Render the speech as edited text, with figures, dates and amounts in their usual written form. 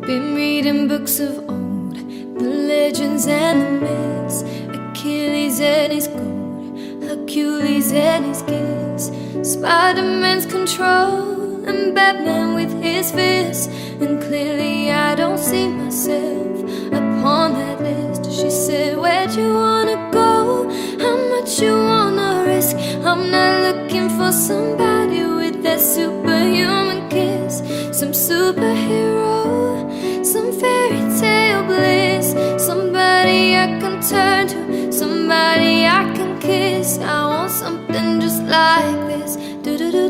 Been reading books of old, the legends and the myths, Achilles and his gold, Hercules and his gifts, Spider-Man's control, and Batman with his fists. And clearly I don't see myself upon that list. She said, where'd you wanna go? How much you wanna risk? I'm not looking for somebody with that superhuman kiss, some superhero, some fairy tale bliss, somebody I can turn to, somebody I can kiss. I want something just like this. Do do do.